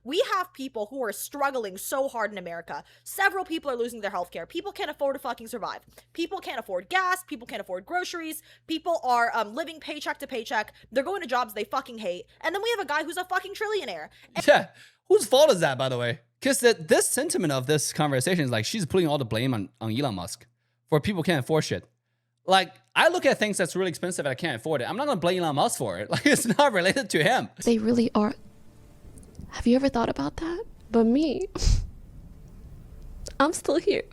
We have people who are struggling so hard in America. Several people are losing their healthcare. People can't afford to fucking survive. People can't afford gas. People can't afford groceries. People are living paycheck to paycheck. They're going to jobs they fucking hate. And then we have a guy who's a fucking trillionaire. Yeah. Whose fault is that, by the way? Because this sentiment of this conversation is like she's putting all the blame on Elon Musk for people can't afford shit. Like, I look at things that's really expensive and I can't afford it. I'm not going to blame Elon Musk for it. Like, it's not related to him. They really are. Have you ever thought about that? But me, I'm still here.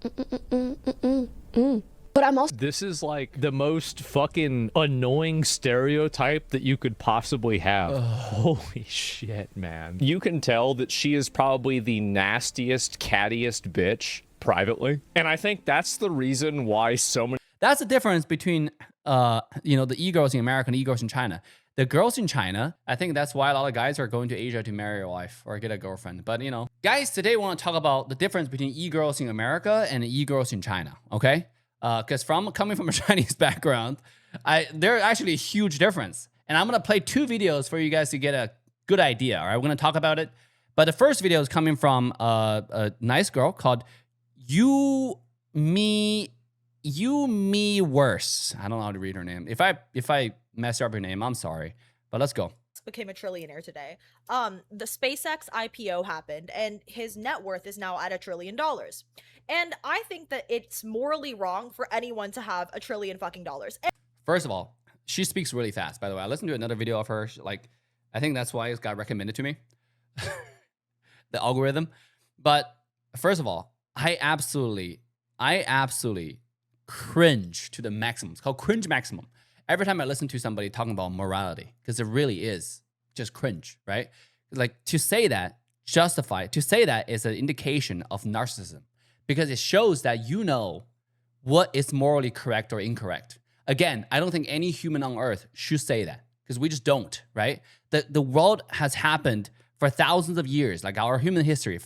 But I'm also... This is like the most fucking annoying stereotype that you could possibly have. Holy shit, man. You can tell that she is probably the nastiest, cattiest bitch privately. And I think that's the reason why so many... That's the difference between, you know, the e-girls in America and e-girls in China. The girls in China, I think that's why a lot of guys are going to Asia to marry a wife or get a girlfriend. But, you know, guys, today I want to talk about the difference between e-girls in America and e-girls in China, okay? Because coming from a Chinese background, there's actually a huge difference. And I'm going to play 2 videos for you guys to get a good idea, all right? We're going to talk about it. But the first video is coming from a nice girl called eumieverse. I don't know how to read her name. If I mess up her name, I'm sorry. But let's go. Became a trillionaire today. The SpaceX IPO happened and his net worth is now at $1 trillion. And I think that it's morally wrong for anyone to have $1 trillion fucking dollars. First of all, she speaks really fast, by the way. I listened to another video of her. Like, I think that's why it got recommended to me. The algorithm. But first of all, I absolutely cringe to the maximum. It's called cringe maximum. Every time I listen to somebody talking about morality, because it really is just cringe, right? Like, to say that is an indication of narcissism, because it shows that you know what is morally correct or incorrect. Again, I don't think any human on earth should say that, because we just don't, right? The world has happened for thousands of years, like our human history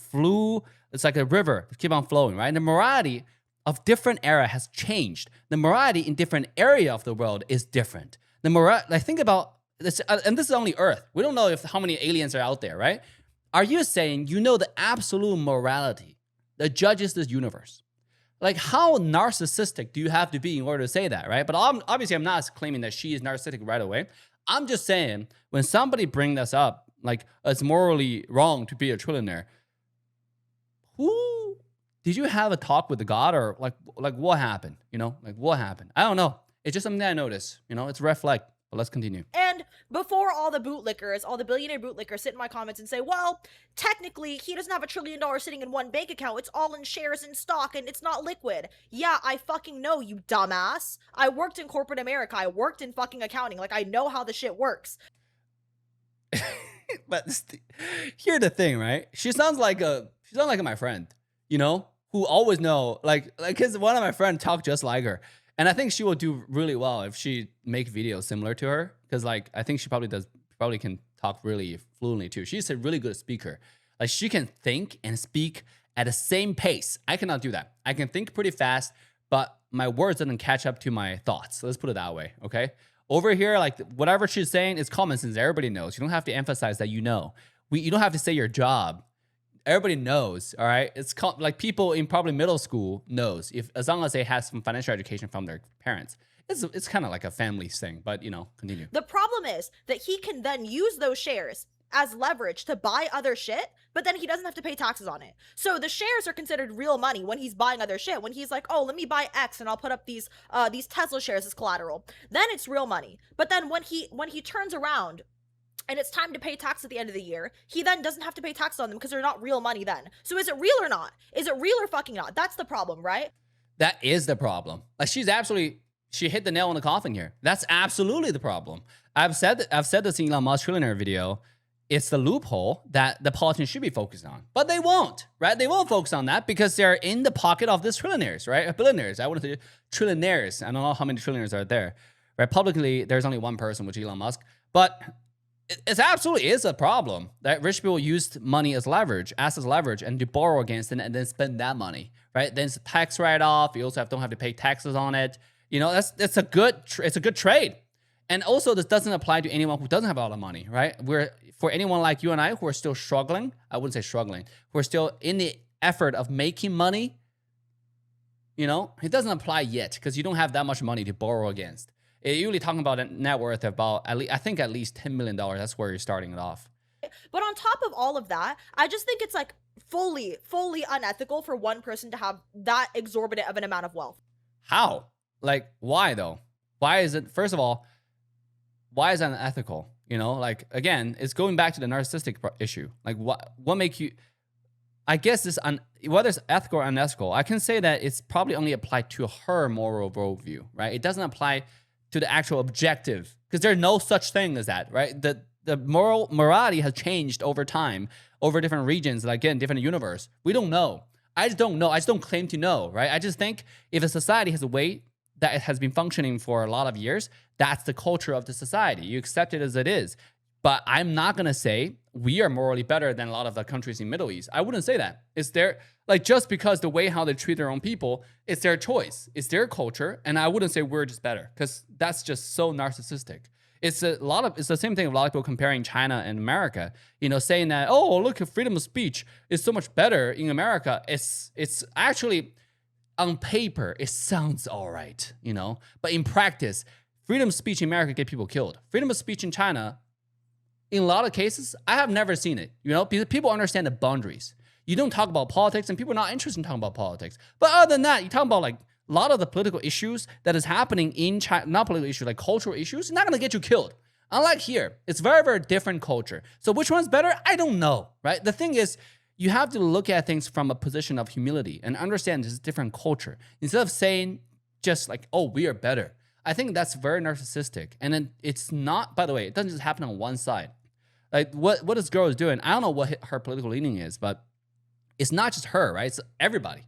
it's like a river, keep on flowing, right? And the morality of different era has changed. The morality in different area of the world is different. Like, think about this, and this is only Earth. We don't know how many aliens are out there, right? Are you saying you know the absolute morality that judges this universe? Like, how narcissistic do you have to be in order to say that, right? But obviously, I'm not claiming that she is narcissistic right away. I'm just saying, when somebody brings this up, like, it's morally wrong to be a trillionaire, did you have a talk with the God, or like what happened? You know, like what happened? I don't know. It's just something that I noticed. You know, it's a red flag. But let's continue. And before all the bootlickers, all the billionaire bootlickers sit in my comments and say, well, technically he doesn't have $1 trillion sitting in one bank account. It's all in shares and stock and it's not liquid. Yeah, I fucking know, you dumbass. I worked in corporate America. I worked in fucking accounting. Like, I know how the shit works. But here's the thing, right? She sounds like my friend, you know, who always know, like, cause one of my friends talk just like her. And I think she will do really well if she make videos similar to her. Cause like, I think she probably can talk really fluently too. She's a really good speaker. Like, she can think and speak at the same pace. I cannot do that. I can think pretty fast, but my words doesn't catch up to my thoughts. Let's put it that way, okay? Over here, like, whatever she's saying is common sense. Everybody knows. You don't have to emphasize that you know. You don't have to say your job. Everybody knows, all right? It's like people in probably middle school knows, as long as they have some financial education from their parents. It's kind of like a family thing, but, you know, continue. The problem is that he can then use those shares as leverage to buy other shit, but then he doesn't have to pay taxes on it. So the shares are considered real money when he's buying other shit. When he's like, oh, let me buy X and I'll put up these Tesla shares as collateral. Then it's real money. But then when he turns around and it's time to pay tax at the end of the year, he then doesn't have to pay taxes on them because they're not real money then. So is it real or not? Is it real or fucking not? That's the problem, right? That is the problem. Like, she hit the nail on the coffin here. That's absolutely the problem. I've said this in Elon Musk trillionaire video. It's the loophole that the politicians should be focused on. But they won't, right? They won't focus on that because they're in the pocket of these trillionaires, right? Billionaires. I want to say trillionaires. I don't know how many trillionaires are there. Right? Publicly, there's only one person, which is Elon Musk. But it absolutely is a problem that rich people used money as leverage, and to borrow against it and then spend that money, right? Then it's a tax write-off. You also don't have to pay taxes on it. You know, it's a good trade. And also, this doesn't apply to anyone who doesn't have a lot of money, right? for anyone like you and I who are still struggling, I wouldn't say struggling, who are still in the effort of making money, you know, it doesn't apply yet because you don't have that much money to borrow against. You're usually talking about a net worth of about, I think at least $10 million. That's where you're starting it off. But on top of all of that, I just think it's like fully unethical for one person to have that exorbitant of an amount of wealth. How? Like, why though? Why is it, first of all, why is that unethical? You know, like, again, it's going back to the narcissistic issue. Like, what make you, I guess this, whether it's ethical or unethical, I can say that it's probably only applied to her moral worldview, right? It doesn't apply to the actual objective, because there's no such thing as that, right? The morality has changed over time, over different regions, like again, different universe. We don't know. I just don't know. I just don't claim to know, right? I just think if a society has a way that it has been functioning for a lot of years, that's the culture of the society. You accept it as it is. But I'm not going to say we are morally better than a lot of the countries in the Middle East. I wouldn't say that. It's their, like, just because the way how they treat their own people, it's their choice. It's their culture. And I wouldn't say we're just better, because that's just so narcissistic. It's the same thing. A lot of people comparing China and America, you know, saying that, oh, look, freedom of speech is so much better in America. It's actually, on paper, it sounds all right, you know, but in practice, freedom of speech in America get people killed. Freedom of speech in China, in a lot of cases, I have never seen it, you know, because people understand the boundaries. You don't talk about politics, and people are not interested in talking about politics. But other than that, you talk about like a lot of the political issues that is happening in China, not political issues, like cultural issues, it's not going to get you killed. Unlike here, it's very, very different culture. So which one's better? I don't know, right? The thing is, you have to look at things from a position of humility and understand this is different culture. Instead of saying just like, oh, we are better. I think that's very narcissistic. And then it's not, by the way, it doesn't just happen on one side. Like what this girl is doing, I don't know what her political leaning is, but it's not just her, right? It's everybody.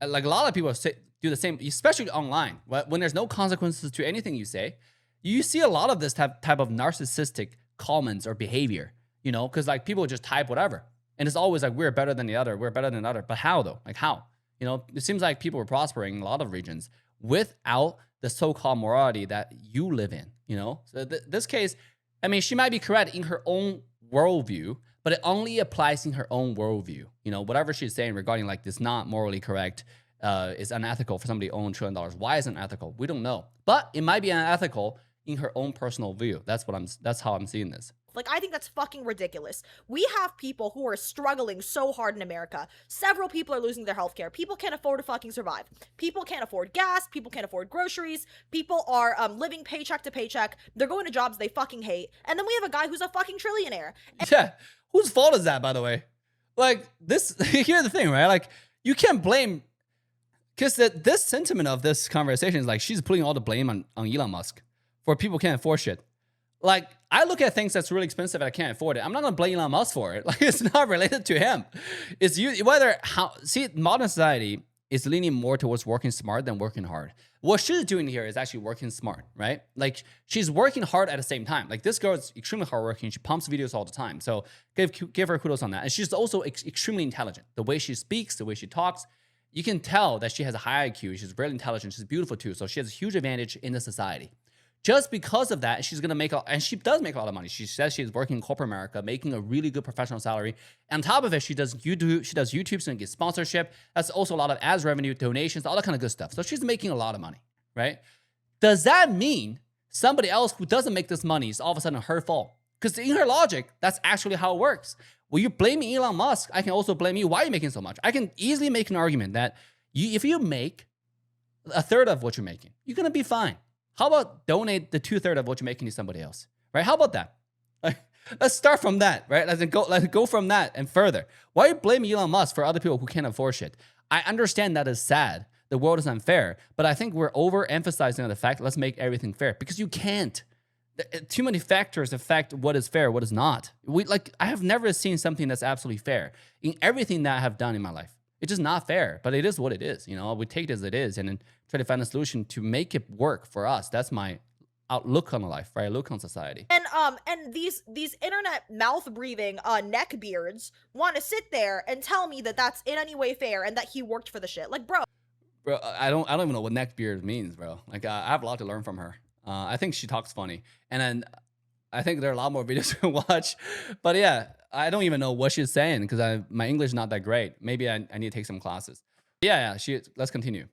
Like a lot of people do the same, especially online. When there's no consequences to anything you say, you see a lot of this type of narcissistic comments or behavior, you know, because like people just type whatever. And it's always like, we're better than the other. We're better than the other. But how though? Like how? You know, it seems like people were prospering in a lot of regions without the so-called morality that you live in, you know? So this case, I mean, she might be correct in her own worldview, but it only applies in her own worldview. You know, whatever she's saying regarding like this not morally correct is unethical for somebody to own $1 trillion. Why is it unethical? We don't know. But it might be unethical in her own personal view. That's how I'm seeing this. Like, I think that's fucking ridiculous. We have people who are struggling so hard in America. Several people are losing their healthcare. People can't afford to fucking survive. People can't afford gas. People can't afford groceries. People are living paycheck to paycheck. They're going to jobs they fucking hate. And then we have a guy who's a fucking trillionaire. Yeah. Whose fault is that, by the way? Like, this, here's the thing, right? Like, you can't blame, because this sentiment of this conversation is like, she's putting all the blame on Elon Musk for people can't afford shit. Like, I look at things that's really expensive and I can't afford it. I'm not gonna blame Elon Musk for it. Like, it's not related to him. It's you, modern society is leaning more towards working smart than working hard. What she's doing here is actually working smart, right? Like, she's working hard at the same time. Like, this girl is extremely hardworking. She pumps videos all the time. So give her kudos on that. And she's also extremely intelligent. The way she speaks, the way she talks, you can tell that she has a high IQ. She's very intelligent. She's beautiful too. So she has a huge advantage in the society. Just because of that, she's gonna make, and she does make a lot of money. She says she's working in corporate America, making a really good professional salary. And on top of it, she does YouTube, so she gets sponsorship. That's also a lot of ads revenue, donations, all that kind of good stuff. So she's making a lot of money, right? Does that mean somebody else who doesn't make this money is all of a sudden her fault? Because in her logic, that's actually how it works. Well, you blame Elon Musk, I can also blame you. Why are you making so much? I can easily make an argument that if you make a third of what you're making, you're gonna be fine. How about donate the 2/3 of what you're making to somebody else, right? How about that? Like, let's start from that, right? Let's go from that and further. Why are you blaming Elon Musk for other people who can't afford shit? I understand that is sad. The world is unfair, but I think we're overemphasizing on the fact, let's make everything fair, because you can't. Too many factors affect what is fair, what is not. I have never seen something that's absolutely fair in everything that I have done in my life. It's just not fair, but it is what it is. You know, we take it as it is and then try to find a solution to make it work for us. That's my outlook on life, right? Look on society. And these internet mouth breathing neckbeards want to sit there and tell me that that's in any way fair and that he worked for the shit. Like, bro, I don't even know what neckbeard means, bro. Like, I have a lot to learn from her. I think she talks funny, and then I think there are a lot more videos to watch. But yeah, I don't even know what she's saying because my English is not that great. Maybe I need to take some classes. Yeah, let's continue.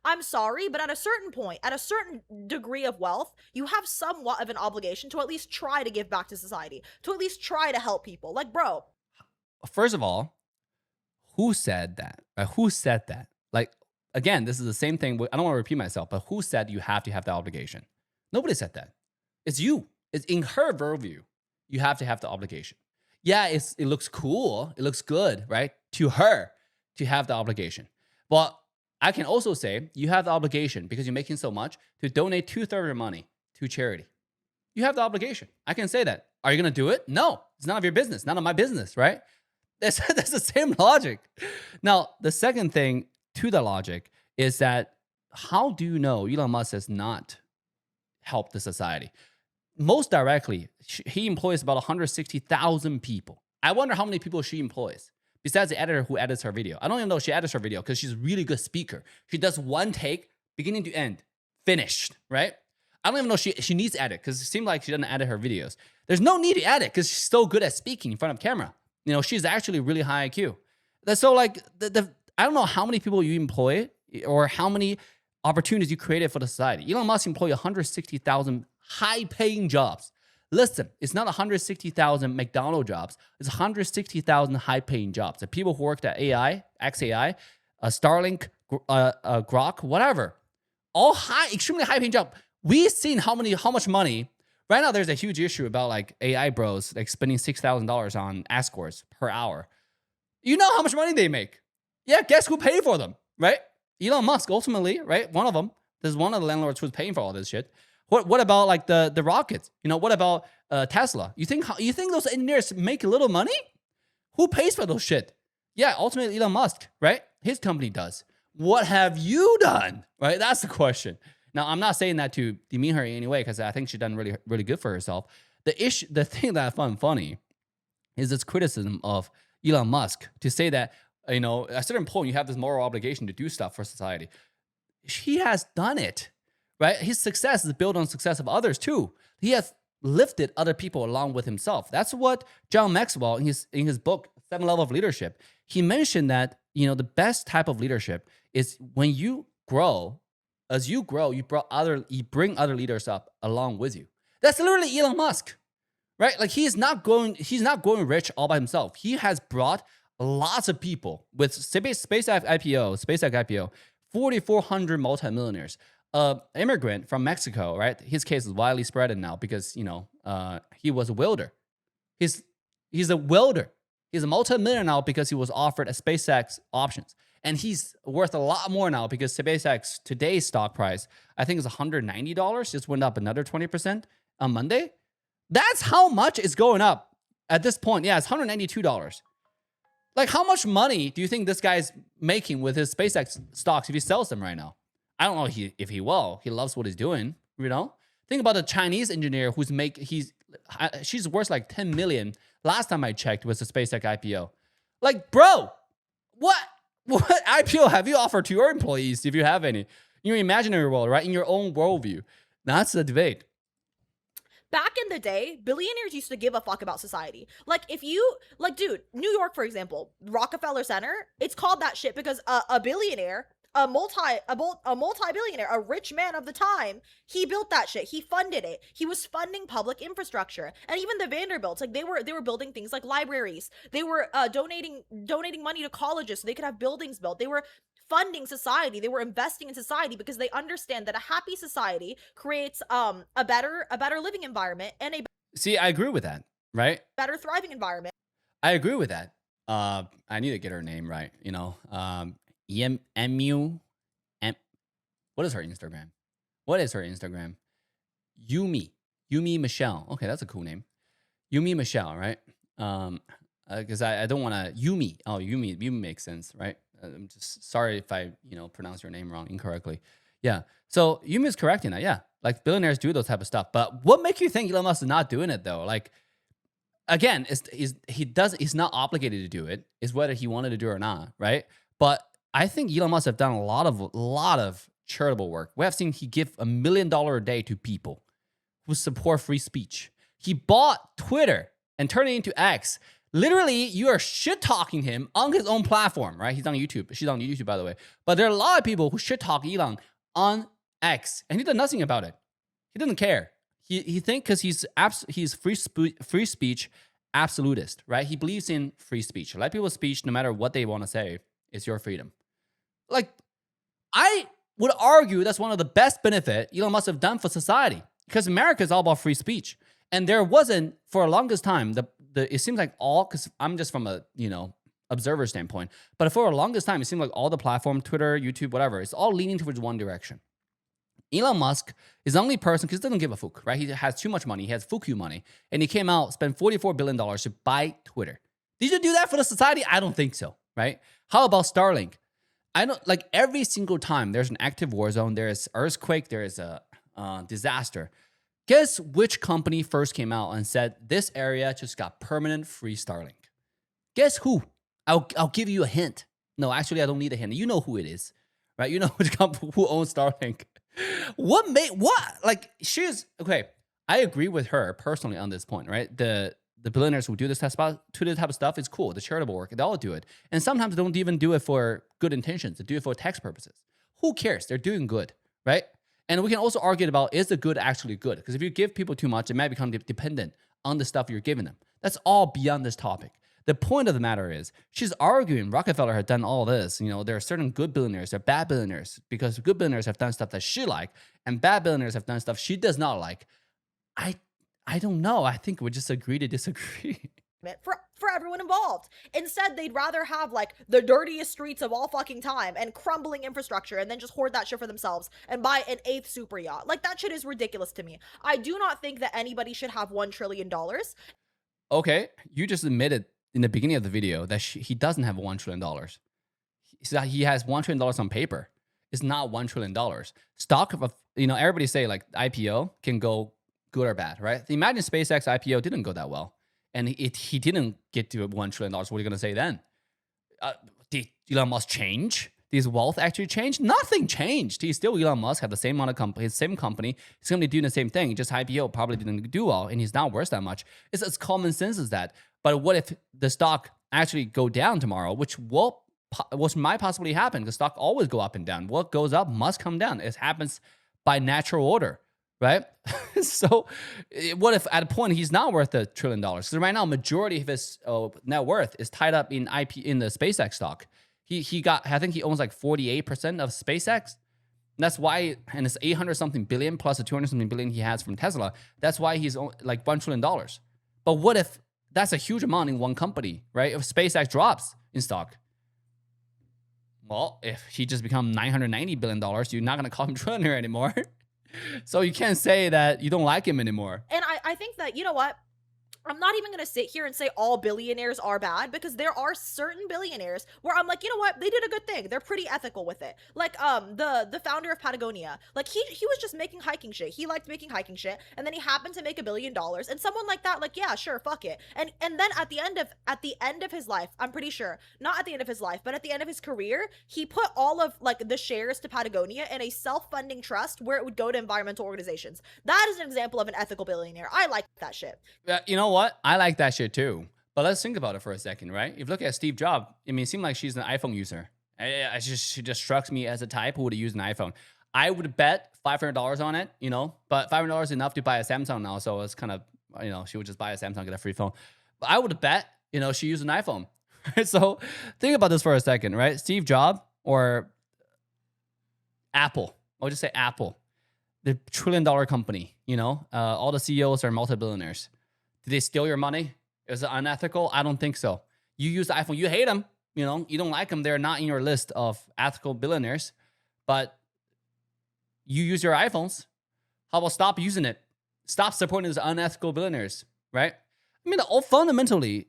I'm sorry, but at a certain point, at a certain degree of wealth, you have somewhat of an obligation to at least try to give back to society, to at least try to help people. Like, bro. First of all, who said that? Who said that? Like, again, this is the same thing. I don't want to repeat myself, but who said you have to have the obligation? Nobody said that. It's you. It's in her worldview. You have to have the obligation. Yeah, it looks cool. It looks good, right? To her, to have the obligation. But I can also say you have the obligation because you're making so much to donate 2/3 of your money to charity. You have the obligation. I can say that. Are you going to do it? No, it's none of your business. None of my business, right? That's the same logic. Now, the second thing to the logic is that how do you know Elon Musk has not helped the society? Most directly, he employs about 160,000 people. I wonder how many people she employs. Besides the editor who edits her video. I don't even know if she edits her video because she's a really good speaker. She does one take, beginning to end, finished, right? I don't even know if she needs to edit because it seems like she doesn't edit her videos. There's no need to edit because she's so good at speaking in front of camera. You know, she's actually really high IQ. So like, I don't know how many people you employ or how many opportunities you created for the society. Elon Musk employed 160,000 high-paying jobs. Listen, it's not 160,000 McDonald's jobs. It's 160,000 high-paying jobs. The people who worked at AI, XAI, Starlink, Grok, whatever, all extremely high-paying jobs. We've seen how much money. Right now, there's a huge issue about like AI bros like spending $6,000 on escorts per hour. You know how much money they make? Yeah, guess who paid for them, right? Elon Musk, ultimately, right? One of them. There's one of the landlords who's paying for all this shit. What about like the rockets? You know, what about Tesla? You think those engineers make a little money? Who pays for those shit? Yeah, ultimately Elon Musk, right? His company does. What have you done? Right? That's the question. Now, I'm not saying that to demean her in any way because I think she's done really, really good for herself. The thing that I find funny is this criticism of Elon Musk to say that, you know, at a certain point you have this moral obligation to do stuff for society. He has done it. Right? His success is built on the success of others too. He has lifted other people along with himself. That's what John Maxwell in his book 7 Levels of Leadership, he mentioned that, you know, the best type of leadership is when you grow. As you grow, you bring other leaders up along with you. That's literally Elon Musk. Right? Like he's not going rich all by himself. He has brought lots of people with SpaceX IPO, 4,400 multimillionaires. Immigrant from Mexico, right? His case is widely spread now because, you know, he was a welder. He's a welder. He's a multi-millionaire now because he was offered a SpaceX options. And he's worth a lot more now because SpaceX today's stock price, I think is $190, just went up another 20% on Monday. That's how much is going up at this point. Yeah, it's $192. Like how much money do you think this guy's making with his SpaceX stocks if he sells them right now? I don't know if he will. He loves what he's doing, you know? Think about the Chinese engineer she's worth like 10 million. Last time I checked was the SpaceX IPO. Like, bro, what IPO have you offered to your employees if you have any? In your imaginary world, right? In your own worldview. That's the debate. Back in the day, billionaires used to give a fuck about society. Like, dude, New York, for example, Rockefeller Center, it's called that shit because a billionaire, a multi-billionaire, a rich man of the time, he built that shit. He funded it. He was funding public infrastructure. And even the Vanderbilts, like they were building things like libraries. They were donating money to colleges so they could have buildings built. They were funding society. They were investing in society because they understand that a happy society creates a better living environment and a See, I agree with that, right? better thriving environment. I agree with that. I need to get her name right, you know. What is her Instagram? Yumi Michelle. Okay, that's a cool name. Yumi Michelle, right? Because I don't want to Yumi. Oh, Yumi makes sense, right? I'm just sorry if I pronounce your name wrong incorrectly. Yeah. So Yumi is correct in that. Yeah, like billionaires do those type of stuff. But what makes you think Elon Musk is not doing it though? Like, again, he's not obligated to do it. It's whether he wanted to do it or not, right? But I think Elon Musk have done a lot of charitable work. We have seen he give $1 million a day to people who support free speech. He bought Twitter and turned it into X. Literally, you are shit talking him on his own platform, right? He's on YouTube. She's on YouTube, by the way. But there are a lot of people who shit talk Elon on X, and he did nothing about it. He doesn't care. He think because he's free speech absolutist, right? He believes in free speech. Let people's speech, no matter what they want to say, is your freedom. Like, I would argue that's one of the best benefit Elon Musk have done for society, because America is all about free speech. And there wasn't, for the longest time, it seems like because I'm just from a, observer standpoint, but for the longest time, it seemed like all the platform, Twitter, YouTube, whatever, it's all leaning towards one direction. Elon Musk is the only person, because he doesn't give a fuck, right? He has too much money. He has fuku money. And he came out, spent $44 billion to buy Twitter. Did you do that for the society? I don't think so, right? How about Starlink? I don't, like, every single time there's an active war zone, there is earthquake, there is a disaster. Guess which company first came out and said this area just got permanent free Starlink? Guess who? I'll give you a hint. No, actually, I don't need a hint. You know who it is, right? You know which company who owns Starlink. Okay. I agree with her personally on this point, right? The billionaires who do this type of stuff is cool. The charitable work, they all do it, and sometimes they don't even do it for good intentions. They do it for tax purposes. Who cares? They're doing good, right? And we can also argue about, is the good actually good? Because if you give people too much, it might become dependent on the stuff you're giving them. That's all beyond this topic. The point of the matter is, she's arguing Rockefeller had done all this. There are certain good billionaires, there are bad billionaires, because good billionaires have done stuff that she like, and bad billionaires have done stuff she does not like. I don't know. I think we just agree to disagree. For everyone involved. Instead, they'd rather have like the dirtiest streets of all fucking time and crumbling infrastructure, and then just hoard that shit for themselves and buy an 8th super yacht. Like, that shit is ridiculous to me. I do not think that anybody should have $1 trillion. Okay, you just admitted in the beginning of the video that he doesn't have $1 trillion. He has $1 trillion on paper. It's not $1 trillion. Stock of, everybody say like IPO can go good or bad, right? Imagine SpaceX IPO didn't go that well, and he didn't get to $1 trillion. What are you going to say then? Did Elon Musk change? Did his wealth actually change? Nothing changed. He's still Elon Musk, have the same amount of company, his same company. He's going to be doing the same thing. Just IPO probably didn't do well, and he's not worth that much. It's as common sense as that. But what if the stock actually go down tomorrow, which might possibly happen? The stock always go up and down. What goes up must come down. It happens by natural order, right? So what if at a point he's not worth $1 trillion? Because right now, majority of his net worth is tied up in the SpaceX stock. I think he owns like 48% of SpaceX. That's why, and it's 800 something billion plus the 200 something billion he has from Tesla. That's why he's like $1 trillion. But what if that's a huge amount in one company, right? If SpaceX drops in stock, well, if he just become $990 billion, you're not going to call him trillionaire anymore. So you can't say that you don't like him anymore. And I think that, you know what? I'm not even going to sit here and say all billionaires are bad, because there are certain billionaires where I'm like, you know what? They did a good thing. They're pretty ethical with it. Like, the founder of Patagonia, like he was just making hiking shit. He liked making hiking shit. And then he happened to make $1 billion, and someone like that, like, yeah, sure, fuck it. And then at the end of his life, I'm pretty sure, not at the end of his life, but at the end of his career, he put all of like the shares to Patagonia in a self-funding trust where it would go to environmental organizations. That is an example of an ethical billionaire. I like that shit. You know what? I like that shit too. But let's think about it for a second, right? If you look at Steve Jobs, I mean, it seems like she's an iPhone user. She just strikes me as a type who would use an iPhone. I would bet $500 on it, but $500 is enough to buy a Samsung now. So it's kind of, she would just buy a Samsung, get a free phone. But I would bet, she used an iPhone. So think about this for a second, right? Steve Jobs or Apple. I'll just say Apple, the $1 trillion company, all the CEOs are multi-billionaires. Did they steal your money? Is it unethical? I don't think so. You use the iPhone. You hate them. You don't like them. They're not in your list of ethical billionaires. But you use your iPhones. How about stop using it? Stop supporting these unethical billionaires, right? I mean, fundamentally,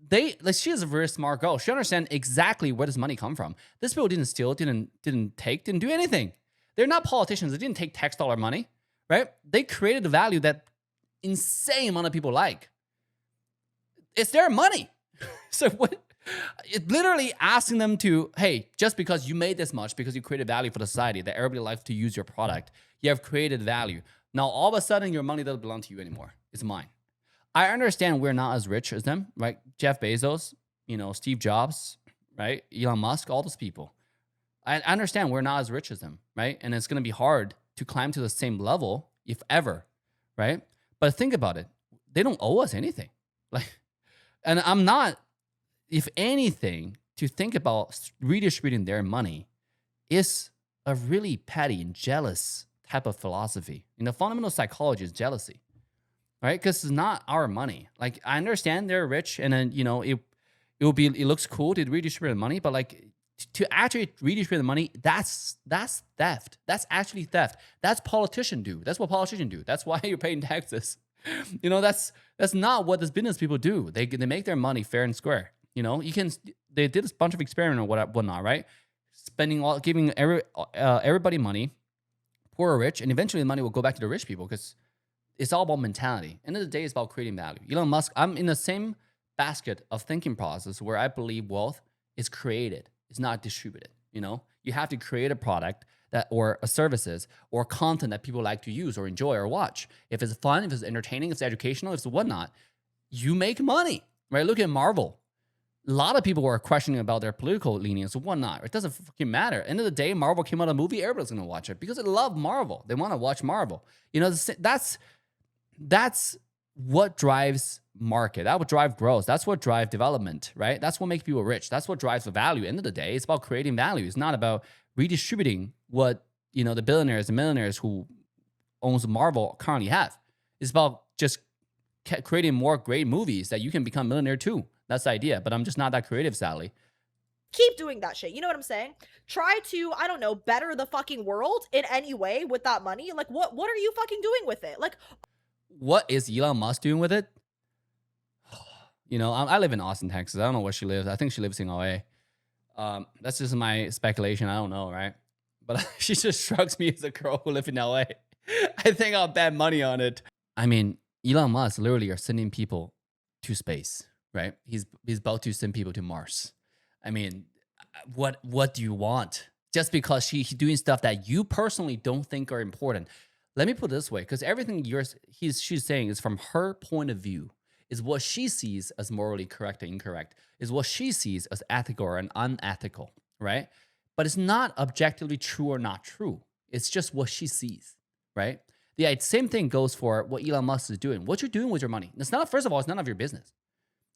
she is a very smart girl. She understands exactly where does money come from. This people didn't steal, didn't take, didn't do anything. They're not politicians. They didn't take tax dollar money, right? They created a value that insane amount of people like. It's their money. So what? It's literally asking them to, hey, just because you made this much, because you created value for the society, that everybody likes to use your product, you have created value. Now all of a sudden your money doesn't belong to you anymore. It's mine. I understand we're not as rich as them, right? Jeff Bezos, Steve Jobs, right? Elon Musk, all those people. I understand we're not as rich as them, right? And it's going to be hard to climb to the same level, if ever, right? But think about it. They don't owe us anything. And I'm not, if anything, to think about redistributing their money is a really petty and jealous type of philosophy. Fundamental psychology is jealousy, right? Because it's not our money. Like, I understand they're rich, and then it looks cool to redistribute the money, but like to actually redistribute the money, that's theft. That's actually theft. That's politicians do. That's what politicians do. That's why you're paying taxes. That's not what these business people do. They make their money fair and square. They did a bunch of experiment or whatnot, right? Giving everybody money, poor or rich, and eventually the money will go back to the rich people because it's all about mentality. End of the day, it's about creating value. Elon Musk, I'm in the same basket of thinking process where I believe wealth is created. It's not distributed. You have to create a product or a services or content that people like to use or enjoy or watch. If it's fun, if it's entertaining, if it's educational, if it's whatnot, you make money, right? Look at Marvel. A lot of people are questioning about their political leanings or whatnot. It doesn't fucking matter. End of the day, Marvel came out a movie, everybody's gonna watch it because they love Marvel. They want to watch Marvel. That's what drives market. That would drive growth. That's what drives development, right? That's what makes people rich. That's what drives the value. End of the day, it's about creating value. It's not about redistributing what the billionaires and millionaires who owns Marvel currently have. It's about just creating more great movies that you can become millionaire too. That's the idea. But I'm just not that creative, Sally. Keep doing that shit. You know what I'm saying? Try to, I don't know, better the fucking world in any way with that money. Like, what are you fucking doing with it? Like, what is Elon Musk doing with it? I live in Austin, Texas. I don't know where she lives. I think she lives in LA. That's just my speculation. I don't know, right? But she just strikes me as a girl who lives in LA. I think I'll bet money on it. I mean, Elon Musk literally are sending people to space, right? He's about to send people to Mars. I mean, what do you want? Just because she's doing stuff that you personally don't think are important. Let me put it this way, because everything she's saying is from her point of view, is what she sees as morally correct or incorrect, is what she sees as ethical or unethical, right? But it's not objectively true or not true. It's just what she sees, right? The same thing goes for what Elon Musk is doing. What you're doing with your money. It's not, first of all, it's none of your business.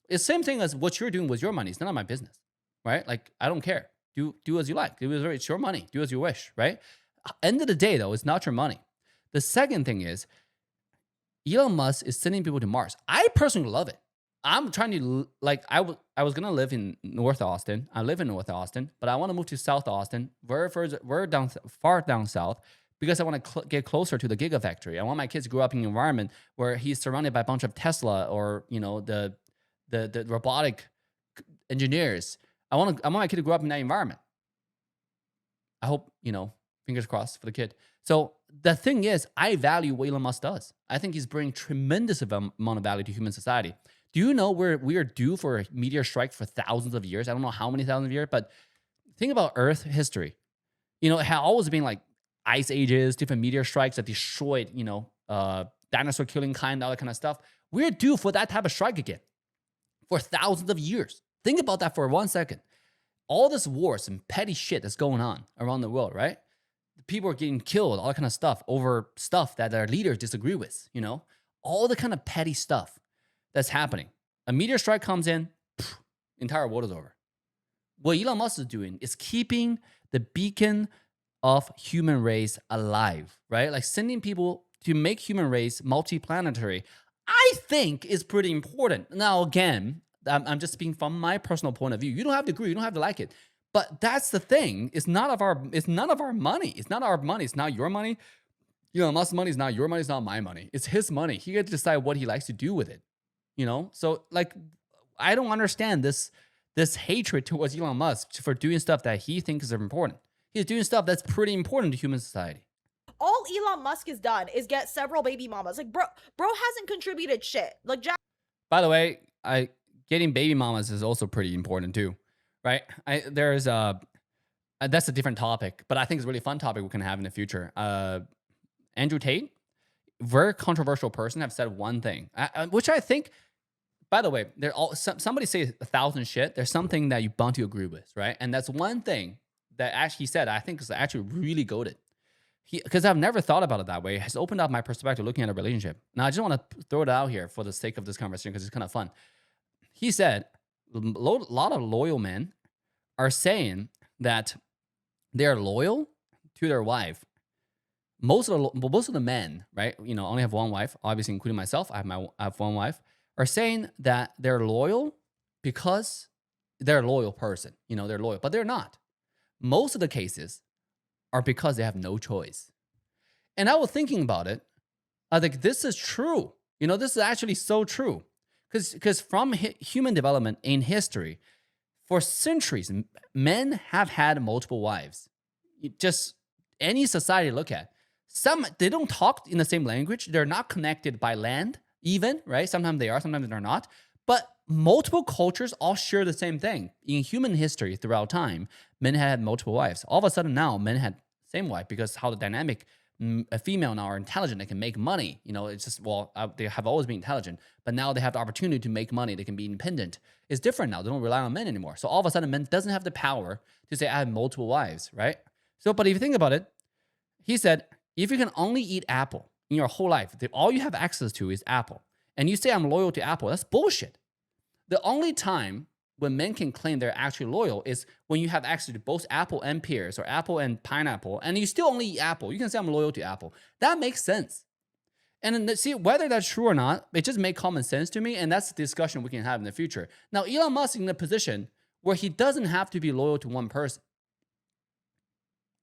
It's the same thing as what you're doing with your money. It's none of my business, right? Like, I don't care. Do as you like. It's your money. Do as you wish, right? End of the day, though, it's not your money. The second thing is, Elon Musk is sending people to Mars. I personally love it. I'm trying to, I was going to live in North Austin. I live in North Austin, but I want to move to South Austin, far down south, because I want to get closer to the Gigafactory. I want my kids to grow up in an environment where he's surrounded by a bunch of Tesla or, the robotic engineers. I want my kid to grow up in that environment. I hope, fingers crossed for the kid. So the thing is, I value what Elon Musk does. I think he's bringing tremendous amount of value to human society. Do you know we are due for a meteor strike for thousands of years? I don't know how many thousands of years, but think about Earth history. It had always been like ice ages, different meteor strikes that destroyed, dinosaur killing kind, all that kind of stuff. We're due for that type of strike again for thousands of years. Think about that for 1 second. All this wars and petty shit that's going on around the world, right? People are getting killed, all that kind of stuff over stuff that their leaders disagree with, all the kind of petty stuff that's happening. A meteor strike comes in, entire world is over. What Elon Musk is doing is keeping the beacon of human race alive, right? Like sending people to make human race multiplanetary, I think is pretty important. Now, again, I'm just speaking from my personal point of view. You don't have to agree. You don't have to like it. But that's the thing. It's none of our money. It's not our money. It's not your money. Musk's money is not your money. It's not my money. It's his money. He gets to decide what he likes to do with it. So I don't understand this hatred towards Elon Musk for doing stuff that he thinks is important. He's doing stuff that's pretty important to human society. all Elon Musk has done is get several baby mamas. Like, bro hasn't contributed shit. Like, Jack. By the way, getting baby mamas is also pretty important too, right? That's a different topic, but I think it's a really fun topic we can have in the future. Andrew Tate, very controversial person have said one thing, which I think, by the way, somebody say 1,000 shit. There's something that you bound to agree with, right? And that's one thing that actually he said I think is actually really goated. Because I've never thought about it that way. It has opened up my perspective looking at a relationship. Now, I just want to throw it out here for the sake of this conversation because it's kind of fun. He said a lot of loyal men are saying that they're loyal to their wife. Most of the men, right? You know, only have one wife, obviously including myself. I have one wife. Are saying that they're loyal because they're a loyal person. You know, they're loyal, but they're not. Most of the cases are because they have no choice. And I was thinking about it. I think this is true. You know, this is actually so true. Because from human development in history, for centuries, men have had multiple wives. Just any society look at. They don't talk in the same language. They're not connected by land even, right? Sometimes they are, sometimes they're not. But multiple cultures all share the same thing. In human history throughout time, men had multiple wives. All of a sudden now, men had same wife because how the dynamic, a female now are intelligent, they can make money. You know, it's just, they have always been intelligent, but now they have the opportunity to make money. They can be independent. It's different now. They don't rely on men anymore. So all of a sudden, men doesn't have the power to say, I have multiple wives, right? So, but if you think about it, he said, if you can only eat apple in your whole life, all you have access to is apple, and you say I'm loyal to apple, that's bullshit. The only time when men can claim they're actually loyal is when you have access to both apple and pears or apple and pineapple, and you still only eat apple. You can say I'm loyal to apple. That makes sense. And then see, whether that's true or not, it just makes common sense to me, and that's the discussion we can have in the future. Now, Elon Musk is in a position where he doesn't have to be loyal to one person.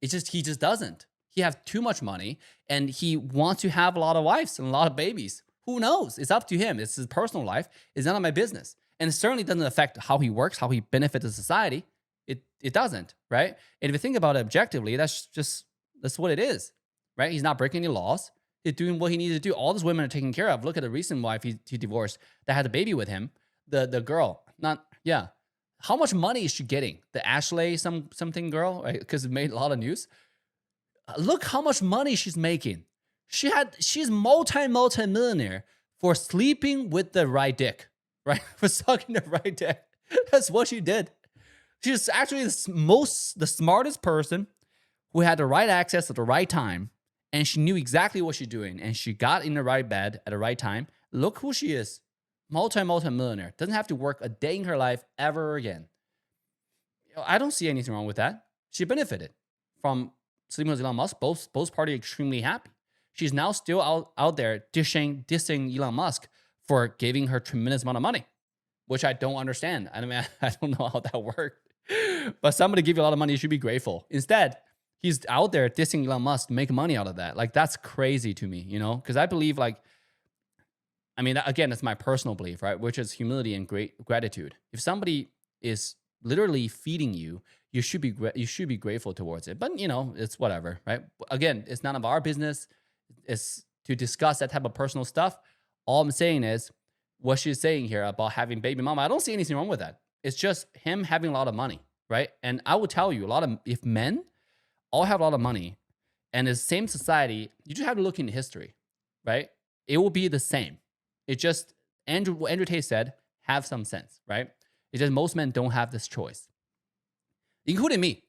He just doesn't. He has too much money, and he wants to have a lot of wives and a lot of babies. Who knows? It's up to him. It's his personal life. It's none of my business. And it certainly doesn't affect how he works, how he benefits the society. It doesn't, right? And if you think about it objectively, that's what it is, right? He's not breaking any laws. He's doing what he needs to do. All those women are taken care of. Look at the recent wife he divorced that had a baby with him. The girl, how much money is she getting? The Ashley something girl, right? Because it made a lot of news. Look how much money she's making. She's multi-millionaire for sleeping with the right dick, right? For sucking the right dick. That's what she did. She's actually the smartest person who had the right access at the right time, and she knew exactly what she's doing, and she got in the right bed at the right time. Look who she is. Multi-millionaire. Doesn't have to work a day in her life ever again. I don't see anything wrong with that. She benefited from sleeping with Elon Musk. Both parties extremely happy. She's now still out there dissing Elon Musk for giving her tremendous amount of money, which I don't understand. I mean, I don't know how that worked. But somebody give you a lot of money, you should be grateful. Instead, he's out there dissing Elon Musk to make money out of that. Like, that's crazy to me, you know? Because I believe, again, it's my personal belief, right? Which is humility and gratitude. If somebody is literally feeding you, you should be grateful towards it. But, you know, it's whatever, right? Again, it's none of our business. It's to discuss that type of personal stuff. All I'm saying is what she's saying here about having baby mama. I don't see anything wrong with that. It's just him having a lot of money, right? And I will tell you, if men all have a lot of money and the same society, you just have to look into history, right? It will be the same. It just, Andrew Tate said, have some sense, right? It's just most men don't have this choice, including me.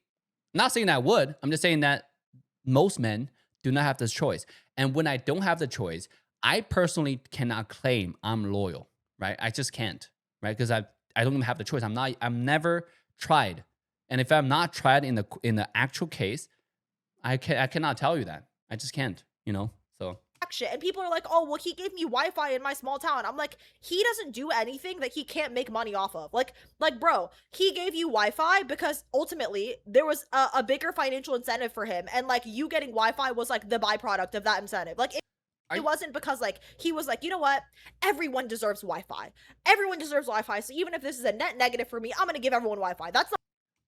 I'm not saying that I would. I'm just saying that most men do not have this choice. And when I don't have the choice, I personally cannot claim I'm loyal, right? I just can't, right? Because I don't even have the choice. I'm never tried. And if I'm not tried in the actual case, I cannot tell you that. I just can't, you know? So shit. And people are like, oh, well, he gave me Wi-Fi in my small town. I'm like, he doesn't do anything that he can't make money off of. Like, bro, he gave you Wi-Fi because ultimately there was a bigger financial incentive for him. And like, you getting Wi-Fi was like the byproduct of that incentive. Like, it wasn't because like, he was like, you know what? Everyone deserves Wi-Fi. Everyone deserves Wi-Fi. So even if this is a net negative for me, I'm going to give everyone Wi-Fi. That's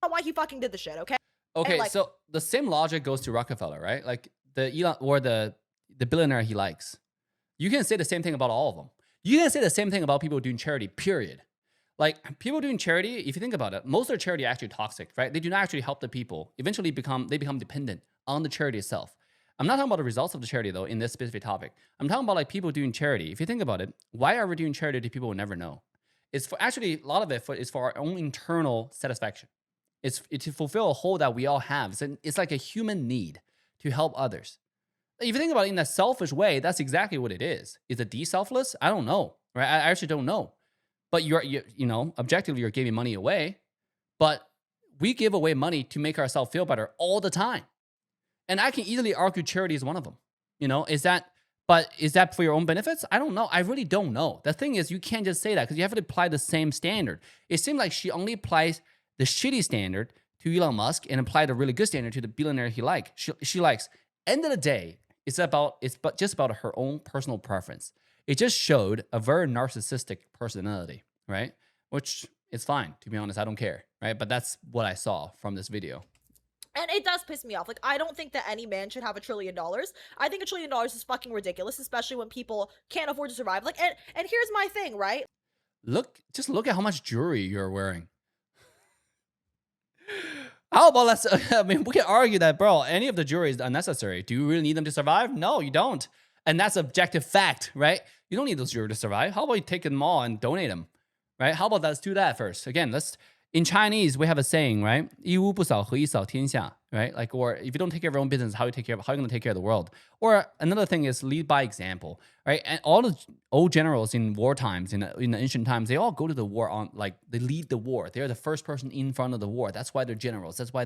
not why he fucking did the shit. Okay. Okay. Like, so the same logic goes to Rockefeller, right? Like the billionaire he likes. You can say the same thing about all of them. You can say the same thing about people doing charity, period. Like, people doing charity, if you think about it, most of their charity are actually toxic, right? They do not actually help the people. Eventually, they become dependent on the charity itself. I'm not talking about the results of the charity though in this specific topic. I'm talking about like people doing charity. If you think about it, why are we doing charity to people who never know? It's for actually a lot of it is for our own internal satisfaction. It's to fulfill a hole that we all have. It's like a human need to help others. If you think about it in a selfish way, that's exactly what it is. Is it de-selfless? I don't know, right? I actually don't know. But you know, objectively, you're giving money away. But we give away money to make ourselves feel better all the time. And I can easily argue charity is one of them. You know, is that for your own benefits? I don't know. I really don't know. The thing is, you can't just say that because you have to apply the same standard. It seems like she only applies the shitty standard to Elon Musk and applied a really good standard to the billionaire she likes. End of the day, it's just about her own personal preference. It just showed a very narcissistic personality, right? Which is fine, to be honest. I don't care, right? But that's what I saw from this video. And it does piss me off. Like, I don't think that any man should have $1 trillion. I think $1 trillion is fucking ridiculous, especially when people can't afford to survive. Like, and here's my thing, right? Just look at how much jewelry you're wearing. How about I mean, we can argue that, bro, any of the jewelry is unnecessary. Do you really need them to survive? No, you don't. And that's objective fact, right? You don't need those jewelry to survive. How about you take them all and donate them, right? How about let's do that first. Again, in Chinese, we have a saying, right? 一屋不扫，何以扫天下, right? Like, or if you don't take care of your own business, how are you going to take care of the world? Or another thing is lead by example, right? And all the old generals in war times, in the ancient times, they all go to the war they lead the war. They're the first person in front of the war. That's why they're generals. That's why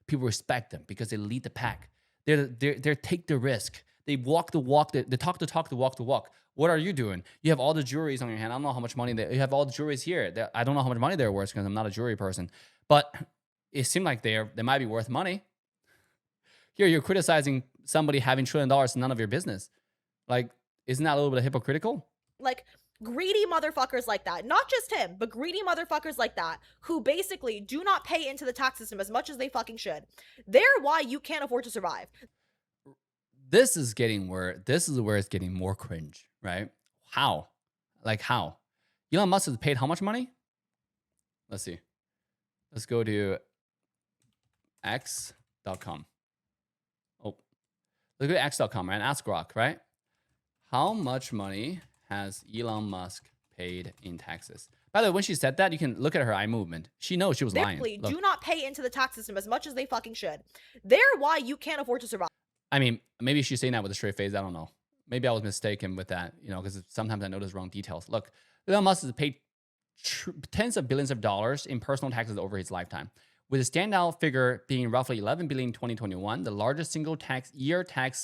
people respect them, because they lead the pack. They take the risk. They walk the walk. They talk the talk, they walk the walk. What are you doing? You have all the jewelries on your hand. I don't know how much money you have all the jewelries here. I don't know how much money they're worth because I'm not a jewelry person. But it seemed like they might be worth money. Here, you're criticizing somebody having $1 trillion and none of your business. Like, isn't that a little bit hypocritical? Like, greedy motherfuckers like that, not just him, but greedy motherfuckers like that, who basically do not pay into the tax system as much as they fucking should. They're why you can't afford to survive. This is where it's getting more cringe, right? How? Like how? Elon Musk has paid how much money? Let's see. Let's go to x.com. Oh, let's go to x.com, right? Ask Grok, right? How much money has Elon Musk paid in taxes? By the way, when she said that, you can look at her eye movement. She knows she was lying. Look. Do not pay into the tax system as much as they fucking should. They're why you can't afford to survive. I mean, maybe she's saying that with a straight face. I don't know. Maybe I was mistaken with that, you know, because sometimes I notice wrong details. Look, Elon Musk has paid tens of billions of dollars in personal taxes over his lifetime, with a standout figure being roughly $11 billion in 2021, the largest single tax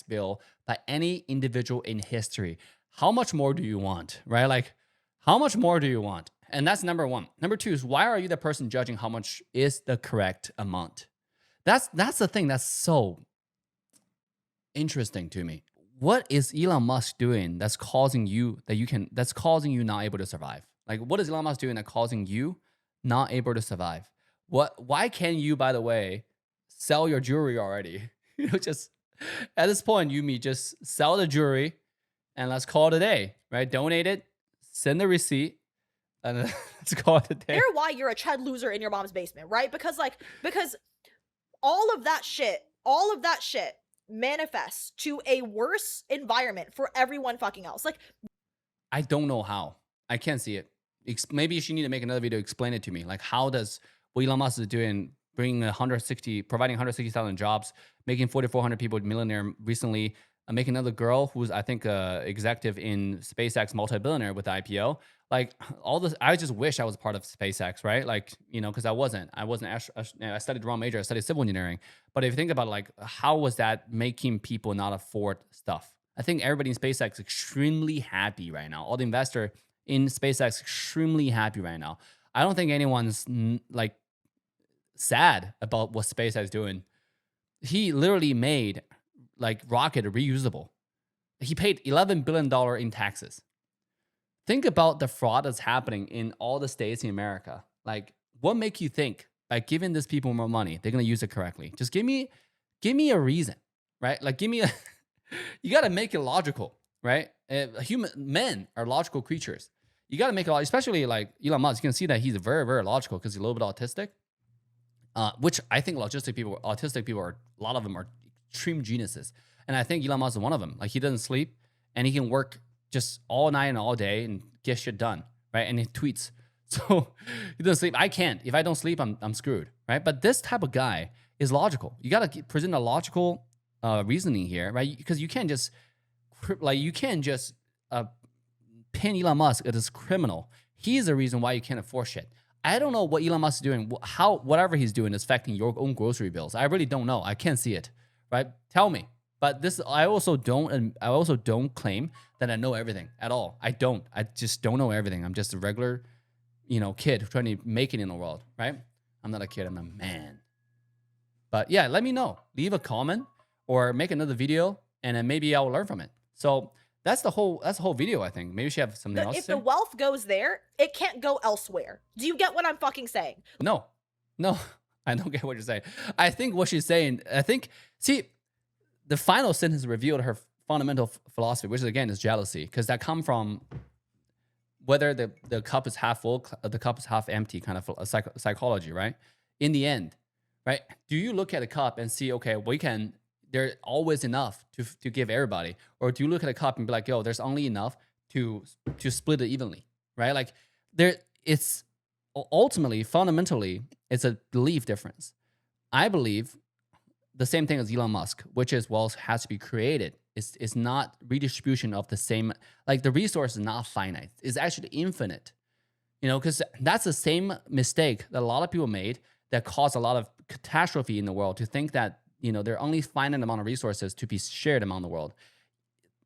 bill by any individual in history. How much more do you want, right? Like, how much more do you want? And that's number one. Number two is, why are you the person judging how much is the correct amount? That's the thing that's so interesting to me. What is Elon Musk doing that's causing you not able to survive? Like, what is Elon Musk doing that causing you not able to survive? Why can't you, by the way, sell your jewelry already? You know, just at this point, just sell the jewelry and let's call it a day, right? Donate it, send the receipt, and let's call it a day. They're why you're a chud loser in your mom's basement, right? Because all of that shit manifests to a worse environment for everyone fucking else. Like, I don't know how. I can't see it. Maybe you should need to make another video to explain it to me. Like, how does what Elon Musk is doing, providing 160,000 jobs, making 4,400 people millionaire recently, making another girl who's, I think, executive in SpaceX, multi-billionaire with the IPO. Like, all this, I just wish I was part of SpaceX, right? Like, you know, because I wasn't. I studied the wrong major. I studied civil engineering. But if you think about it, like, how was that making people not afford stuff? I think everybody in SpaceX is extremely happy right now. All the investors in SpaceX extremely happy right now. I don't think anyone's like sad about what SpaceX is doing. He literally made like rocket reusable. He paid $11 billion in taxes. Think about the fraud that's happening in all the states in America. Like, what makes you think by giving these people more money, they're gonna use it correctly? Just give me a reason, right? Like, you gotta make it logical, right? Men are logical creatures. You gotta make it logical, especially like Elon Musk. You can see that he's very, very logical because he's a little bit autistic. Which I think autistic people are, a lot of them are extreme geniuses. And I think Elon Musk is one of them. Like he doesn't sleep and he can work just all night and all day and get shit done, right? And he tweets. So he doesn't sleep. I can't. If I don't sleep, I'm screwed, right? But this type of guy is logical. You got to present a logical reasoning here, right? Because you can't just pin Elon Musk as this criminal. He's the reason why you can't afford shit. I don't know what Elon Musk is doing, how whatever he's doing is affecting your own grocery bills. I really don't know. I can't see it, right? Tell me. But this, I also don't claim that I know everything at all. I don't. I just don't know everything. I'm just a regular, kid trying to make it in the world, right? I'm not a kid. I'm a man. But yeah, let me know. Leave a comment or make another video, and then maybe I'll learn from it. So that's the whole video, I think. Maybe she have something else to If say. the wealth goes there, it can't go elsewhere. Do you get what I'm fucking saying? No, I don't get what you're saying. I think what she's saying, see, the final sentence revealed her fundamental philosophy, which again is jealousy, because that come from whether the cup is half full, the cup is half empty kind of psychology, right? In the end, right? Do you look at a cup and see, okay, there's always enough to give everybody? Or do you look at a cup and be like, yo, there's only enough to split it evenly, right? Like it's ultimately, fundamentally, it's a belief difference. I believe the same thing as Elon Musk, which is wealth has to be created. It's not redistribution of the same, like the resource is not finite. It's actually infinite, because that's the same mistake that a lot of people made that caused a lot of catastrophe in the world, to think that, there are only finite amount of resources to be shared among the world.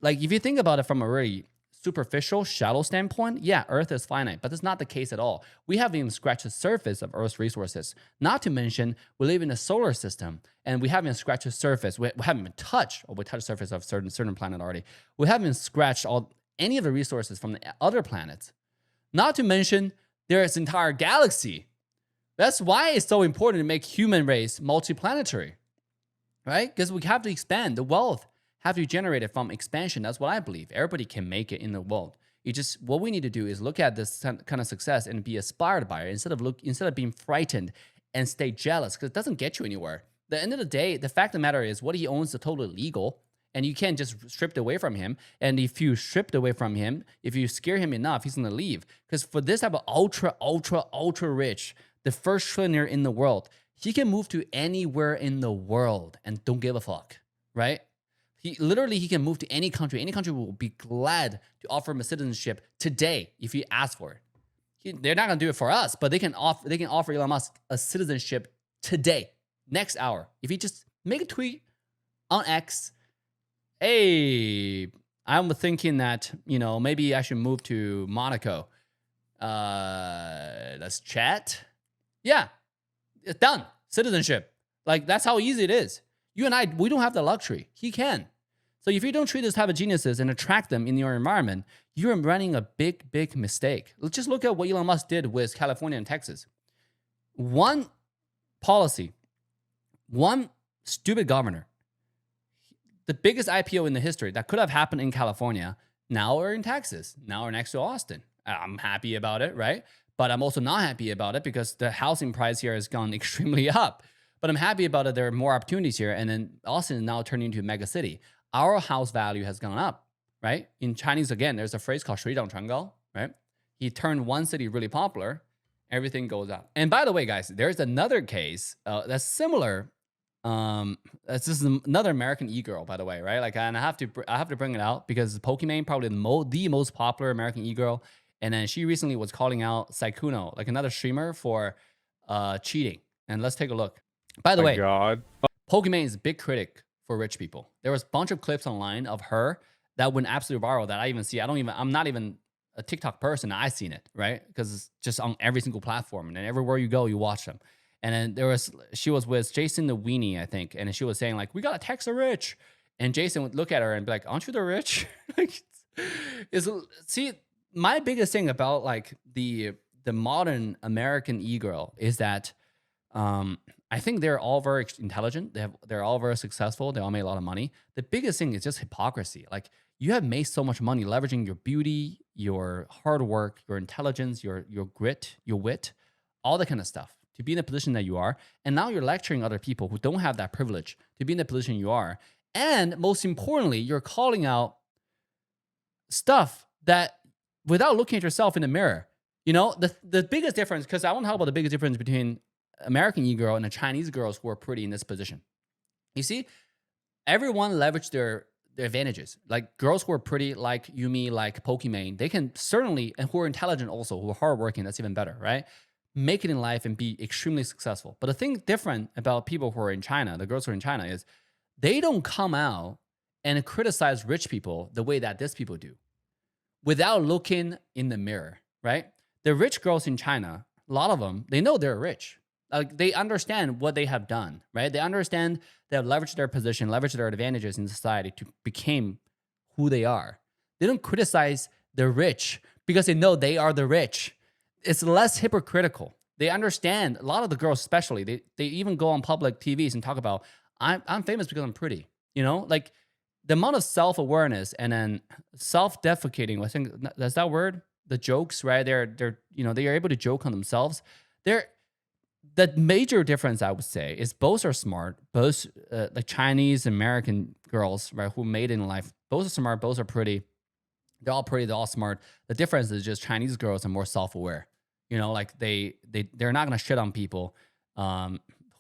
Like if you think about it from a really superficial, shallow standpoint, yeah, Earth is finite, but that's not the case at all. We haven't even scratched the surface of Earth's resources. Not to mention, we live in a solar system, and we haven't scratched the surface. We haven't even touched, or we touched the surface of certain planet already. We haven't scratched any of the resources from the other planets. Not to mention, there's an entire galaxy. That's why it's so important to make human race multiplanetary, right? Because we have to expand the wealth. Have to be generated from expansion. That's what I believe. Everybody can make it in the world. What we need to do is look at this kind of success and be inspired by it instead of being frightened and stay jealous, because it doesn't get you anywhere. At the end of the day, the fact of the matter is what he owns is totally legal, and you can't just strip it away from him. And if you strip it away from him, if you scare him enough, he's gonna leave. Because for this type of ultra rich, the first trillionaire in the world, he can move to anywhere in the world and don't give a fuck, right? He can move to any country. Any country will be glad to offer him a citizenship today if he asks for it. They're not gonna do it for us, but they can offer Elon Musk a citizenship today, next hour. If he just make a tweet on X, hey, I'm thinking that maybe I should move to Monaco. Let's chat. Yeah, it's done. Citizenship. Like that's how easy it is. You and I, we don't have the luxury. He can. So if you don't treat this type of geniuses and attract them in your environment, you're running a big mistake. Just look at what Elon Musk did with California and Texas. One policy, one stupid governor, the biggest IPO in the history that could have happened in California, now we're in Texas, now we're next to Austin. I'm happy about it, right? But I'm also not happy about it because the housing price here has gone extremely up. But I'm happy about it. There are more opportunities here. And then Austin is now turning into a mega city. Our house value has gone up, right? In Chinese, again, there's a phrase called 水涨船高, right? He turned one city really popular, everything goes up. And by the way, guys, there's another case that's similar. This is another American e-girl, by the way, right? Like, and I have to bring it out because Pokimane, probably the most popular American e-girl. And then she recently was calling out Saikuno, like another streamer, for cheating. And let's take a look. By the way, God. Pokimane is a big critic for rich people. There was a bunch of clips online of her that went absolutely viral that I even see. I'm not even a TikTok person. I've seen it, right? Because it's just on every single platform. And then everywhere you go, you watch them. And then she was with Jason the Weenie, I think. And she was saying like, we got to tax the rich. And Jason would look at her and be like, aren't you the rich? See, my biggest thing about like the modern American e-girl is that I think they're all very intelligent. They're all very successful. They all made a lot of money. The biggest thing is just hypocrisy. Like you have made so much money leveraging your beauty, your hard work, your intelligence, your grit, your wit, all that kind of stuff. to be in the position that you are. And now you're lecturing other people who don't have that privilege to be in the position you are. And most importantly, you're calling out stuff that without looking at yourself in the mirror. You know, the biggest difference, because I want to talk about the biggest difference between American e-girl and the Chinese girls who are pretty in this position. You see, everyone leveraged their advantages. Like girls who are pretty, like Yumi, like Pokimane, they can certainly, and who are intelligent also, who are hardworking, that's even better, right? Make it in life and be extremely successful. But the thing different about people who are in China, the girls who are in China, is they don't come out and criticize rich people the way that these people do without looking in the mirror, right? The rich girls in China, a lot of them, they know they're rich. Like they understand what they have done, right? They understand they have leveraged their position, leveraged their advantages in society to become who they are. They don't criticize the rich because they know they are the rich. It's less hypocritical. They understand, a lot of the girls especially, they even go on public TVs and talk about, I'm famous because I'm pretty. You know, like the amount of self-awareness and then self-defecating, I think that's that word, the jokes, right? They're you know, they are able to joke on themselves. The major difference, I would say, is both are smart. Both like Chinese American girls, right, who made it in life, both are smart, both are pretty. They're all pretty, they're all smart. The difference is just Chinese girls are more self-aware. You know, like they're not gonna shit on people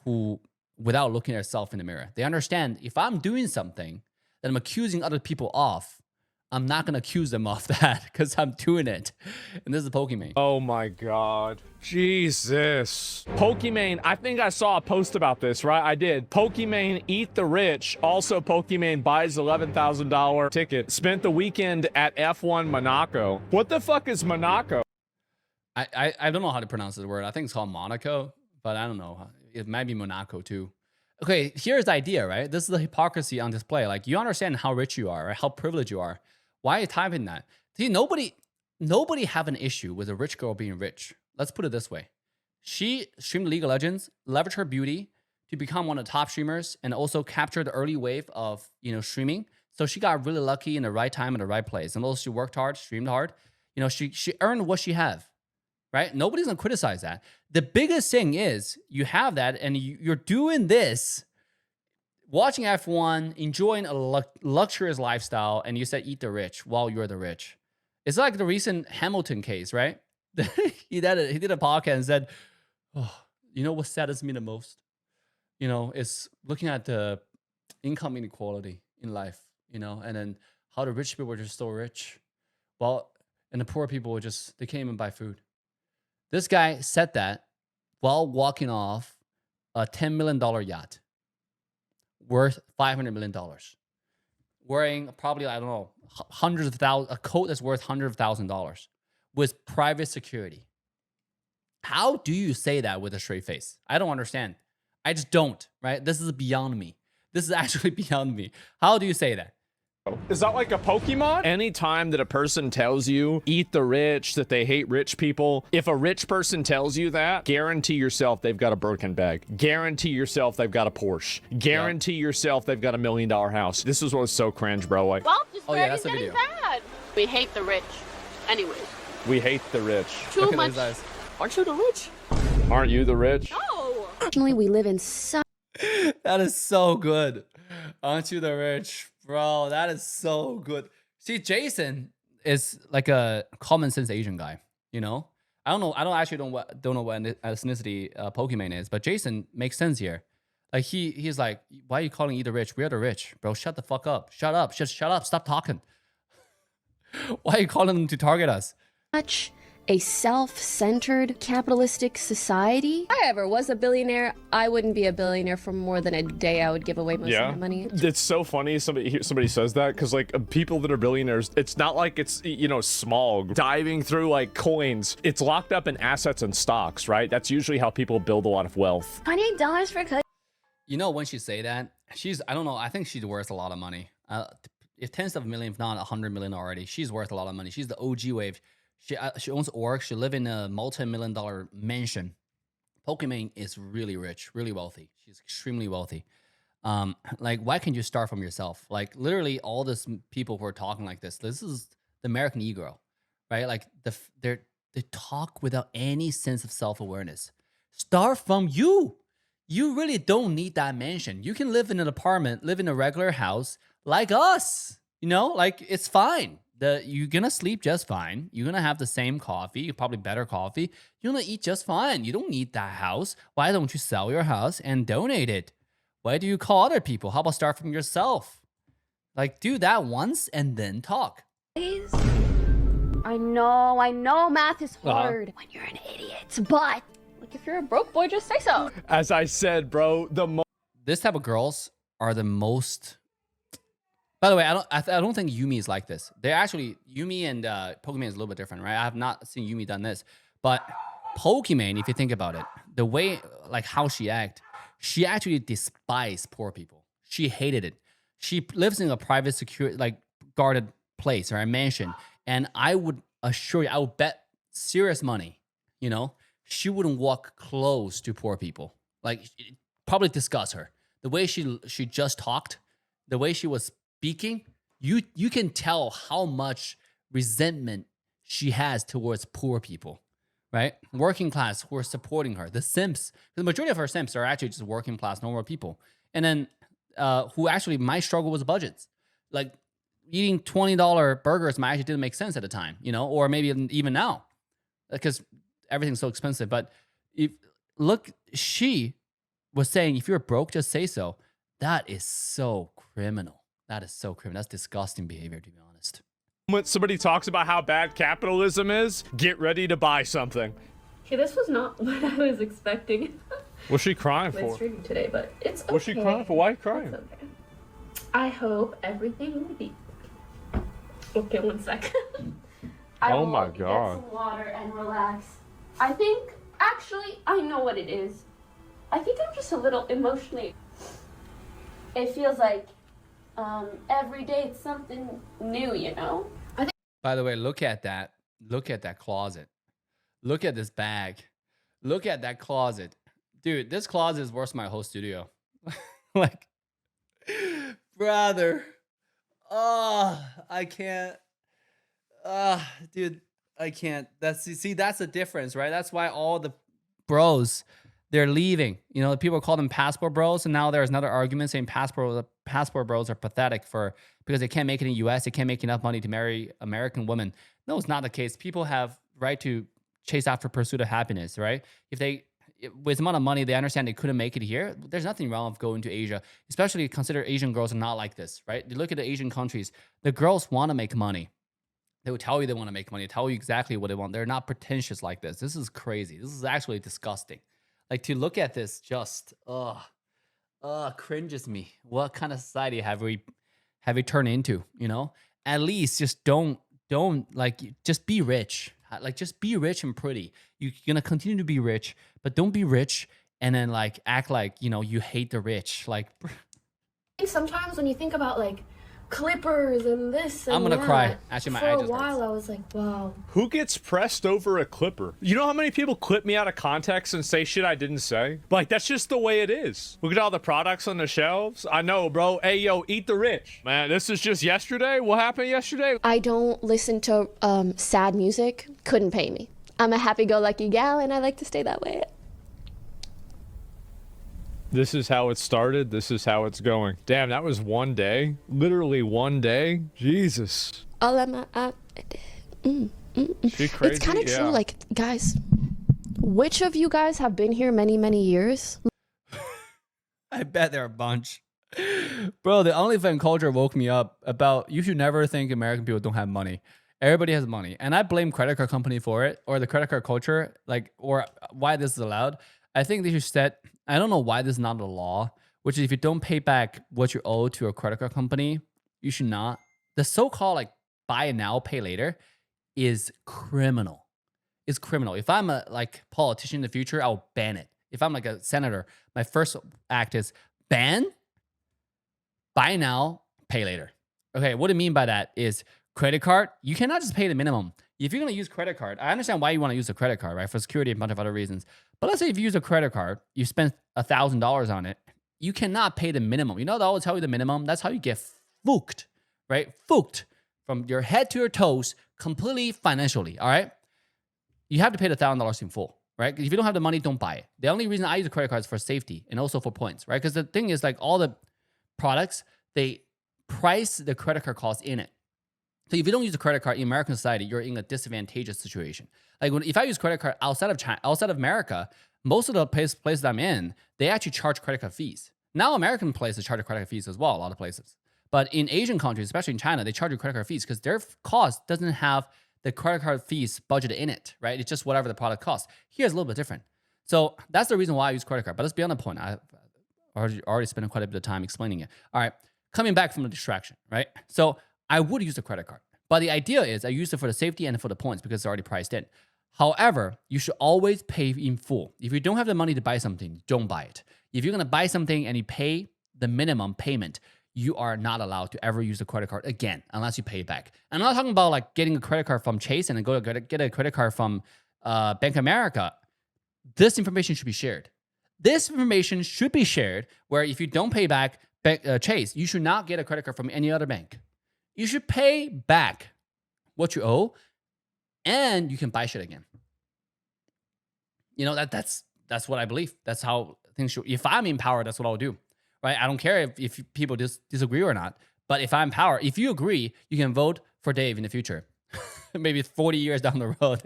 who without looking at themselves in the mirror. They understand if I'm doing something that I'm accusing other people of, I'm not gonna accuse them of that because I'm doing it. And this is Pokimane. Oh my God. Jesus. Pokimane, I think I saw a post about this, right? I did. Pokimane eat the rich. Also, Pokimane buys $11,000 ticket. Spent the weekend at F1 Monaco. What the fuck is Monaco? I don't know how to pronounce the word. I think it's called Monaco, but I don't know. It might be Monaco too. Okay, here's the idea, right? This is the hypocrisy on display. Like you understand how rich you are, right? How privileged you are. Why are you typing that? See, nobody have an issue with a rich girl being rich. Let's put it this way. She streamed League of Legends, leveraged her beauty to become one of the top streamers and also capture the early wave of, you know, streaming. So she got really lucky in the right time and the right place. And also she worked hard, streamed hard. You know, she earned what she have, right? Nobody's gonna criticize that. The biggest thing is you have that and you're doing this, watching F1, enjoying a luxurious lifestyle, and you said eat the rich while you're the rich. It's like the recent Hamilton case, right? he did a podcast and said, oh, you know what saddens me the most? You know, it's looking at the income inequality in life, you know, and then how the rich people were just so rich. Well, and the poor people were just, they can't even buy food. This guy said that while walking off a $10 million yacht worth $500 million. Wearing probably, I don't know, hundreds of thousands, a coat that's worth hundreds of $1,000s with private security. How do you say that with a straight face? I don't understand. I just don't, right? This is beyond me. This is actually beyond me. How do you say that? Is that like a Pokemon? Anytime that a person tells you eat the rich, that they hate rich people, if a rich person tells you that, guarantee yourself they've got a Birkin bag. Guarantee yourself they've got a Porsche. Guarantee yourself they've got $1 million house. This is what's so cringe, bro. Like, well, just yeah, that's the video. bad. We hate the rich. Anyways. We hate the rich. Too much. Aren't you the rich? Aren't you the rich? No. Unfortunately, we live in such That is so good. Aren't you the rich? Bro, that is so good. See, Jason is like a common sense Asian guy, you know? I don't know what ethnicity Pokimane is, but Jason makes sense here. Like he's like, why are you calling either rich? We're the rich, bro. Shut the fuck up. Shut up. Just shut up. Stop talking. Why are you calling them to target us? a self-centered capitalistic society. If I ever was a billionaire, I wouldn't be a billionaire for more than a day. I would give away most of my money. It's so funny somebody says that, because like people that are billionaires, it's not like it's, you know, smog diving through like coins. It's locked up in assets and stocks, right? That's usually how people build a lot of wealth. $28 for a cut. You know, when she say that, I don't know, I think she's worth a lot of money. If tens of millions, if not 100 million already, she's worth a lot of money. She's the OG wave. She owns org. She lives in a multi-million-dollar mansion. Pokimane is really rich, really wealthy. She's extremely wealthy. Like, why can't you start from yourself? Like, literally, all this people who are talking like this is the American Egirl, right? Like, they talk without any sense of self-awareness. Start from you. You really don't need that mansion. You can live in an apartment, live in a regular house like us. You know, like it's fine. You're gonna sleep just fine. You're gonna have the same coffee, probably better coffee. You're gonna eat just fine. You don't need that house. Why don't you sell your house and donate it? Why do you call other people? How about start from yourself? Like do that once and then talk. I know math is hard when you're an idiot, but like if you're a broke boy, just say so. As I said, bro, This type of girls are the most. By the way, I don't think Yumi is like this. They're actually Yumi and Pokemon is a little bit different, right? I have not seen Yumi done this, but Pokemon, if you think about it, the way like how she she actually despised poor people. She hated it. She lives in a private, secure, like guarded place or a mansion, and I would assure you, I would bet serious money, you know, she wouldn't walk close to poor people. Like, it probably disgust her. The way she just talked, the way she was speaking, you can tell how much resentment she has towards poor people, right? Working class who are supporting her. The simps, the majority of her simps are actually just working class, normal people. And then who actually might struggle with budgets. Like eating $20 burgers might actually didn't make sense at the time, you know, or maybe even now because everything's so expensive. But she was saying, if you're broke, just say so. That is so criminal. That's disgusting behavior, to be honest. when somebody talks about how bad capitalism is, get ready to buy something. Okay, this was not what I was expecting. What's she crying with for? streaming today, but it's okay. What's she crying for? Why are you crying? It's okay. I hope everything will be okay. 1 sec. Oh my Get God. some water and relax. I think actually I know what it is. I think I'm just a little emotionally. It feels like every day it's something new, you know. By the way, look at that. Look at that closet. Look at this bag. Look at that closet. Dude, this closet is worse than my whole studio. Like, brother. Oh, I can't. Dude, I can't. That's the difference, right? That's why all the bros, they're leaving. You know, people call them passport bros, and now there's another argument saying passport bros are pathetic because they can't make it in the US, they can't make enough money to marry American women. No, it's not the case. People have right to chase after pursuit of happiness, right? If they with the amount of money they understand they couldn't make it here, there's nothing wrong with going to Asia, especially consider Asian girls are not like this, right? You look at the Asian countries, the girls want to make money. They will tell you they want to make money, tell you exactly what they want. They're not pretentious like this. This is crazy. This is actually disgusting. Like, to look at this just cringes me. What kind of society have we turned into, you know? At least just don't like, just be rich. Like, just be rich and pretty. You're gonna continue to be rich, but don't be rich and then like act like, you know, you hate the rich. Like, Sometimes when you think about like clippers and this and I'm gonna that, cry. Actually, my eye for a just while hurts. I was like, wow. Who gets pressed over a clipper? You know how many people clip me out of context and say shit I didn't say? Like, that's just the way it is. Look at all the products on the shelves. I know, bro. Hey, yo, eat the rich. Man, this is just yesterday. What happened yesterday? I don't listen to sad music. Couldn't pay me. I'm a happy-go-lucky gal, and I like to stay that way. This is how it started. This is how it's going. Damn, that was one day. Literally one day. Jesus. All I'm She crazy. It's kind of yeah. true. Like, guys, which of you guys have been here many, many years? I bet there are a bunch. Bro, the OnlyFans culture woke me up about you should never think American people don't have money. Everybody has money. And I blame credit card company for it, or the credit card culture, like, or why this is allowed. I think they should set, I don't know why this is not a law, which is if you don't pay back what you owe to a credit card company, you should not. The so-called like buy now, pay later is criminal. It's criminal. If I'm a like politician in the future, I'll ban it. If I'm like a senator, my first act is ban, buy now, pay later. Okay, what I mean by that is credit card, you cannot just pay the minimum. If you're going to use credit card, I understand why you want to use a credit card, right? For security and a bunch of other reasons. But let's say if you use a credit card, you spend $1,000 on it, you cannot pay the minimum. You know, they always tell you the minimum. That's how you get fooked, right? Fooked from your head to your toes, completely financially, all right? You have to pay the $1,000 in full. right? If you don't have the money, don't buy it. The only reason I use a credit card is for safety and also for points, right? Because the thing is, like, all the products, they price the credit card cost in it. So if you don't use a credit card in American society, you're in a disadvantageous situation. Like if I use credit card outside of China, outside of America, most of the places I'm in, they actually charge credit card fees. Now American places charge credit card fees as well, a lot of places. But in Asian countries, especially in China, they charge you credit card fees because their cost doesn't have the credit card fees budgeted in it, right? It's just whatever the product costs. Here's a little bit different. So that's the reason why I use credit card. But let's be on the point. I already spent quite a bit of time explaining it. All right, coming back from the distraction, right? So I would use a credit card. But the idea is I use it for the safety and for the points because it's already priced in. However, you should always pay in full. If you don't have the money to buy something, don't buy it. If you're going to buy something and you pay the minimum payment, you are not allowed to ever use a credit card again unless you pay it back. I'm not talking about like getting a credit card from Chase and then go to get a credit card from Bank of America. This information should be shared. This information should be shared where if you don't pay back Chase, you should not get a credit card from any other bank. You should pay back what you owe, and you can buy shit again. You know, that's what I believe. That's how things should. If I'm in power, that's what I'll do, right? I don't care if people disagree or not. But if I'm in power, if you agree, you can vote for Dave in the future, maybe 40 years down the road.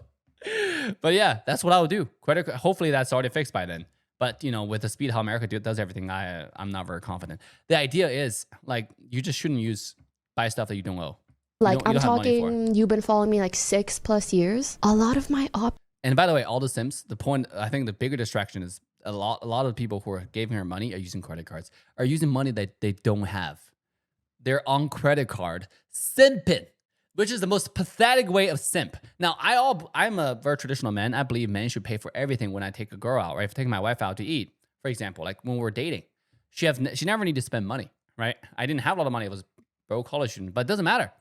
But yeah, that's what I would do. Hopefully that's already fixed by then. But you know, with the speed how America does everything, I'm not very confident. The idea is like you just shouldn't buy stuff that you don't owe. Like I'm talking, you've been following me like 6+ years. A lot of my And by the way, all the Sims, the point, I think the bigger distraction is a lot of the people who are giving her money are using credit cards, are using money that they don't have. They're on credit card simping, which is the most pathetic way of simp. Now, I'm a very traditional man. I believe men should pay for everything when I take a girl out, right? If I take my wife out to eat, for example, like when we're dating, she never needed to spend money, right? I didn't have a lot of money. I was broke college student, but it doesn't matter.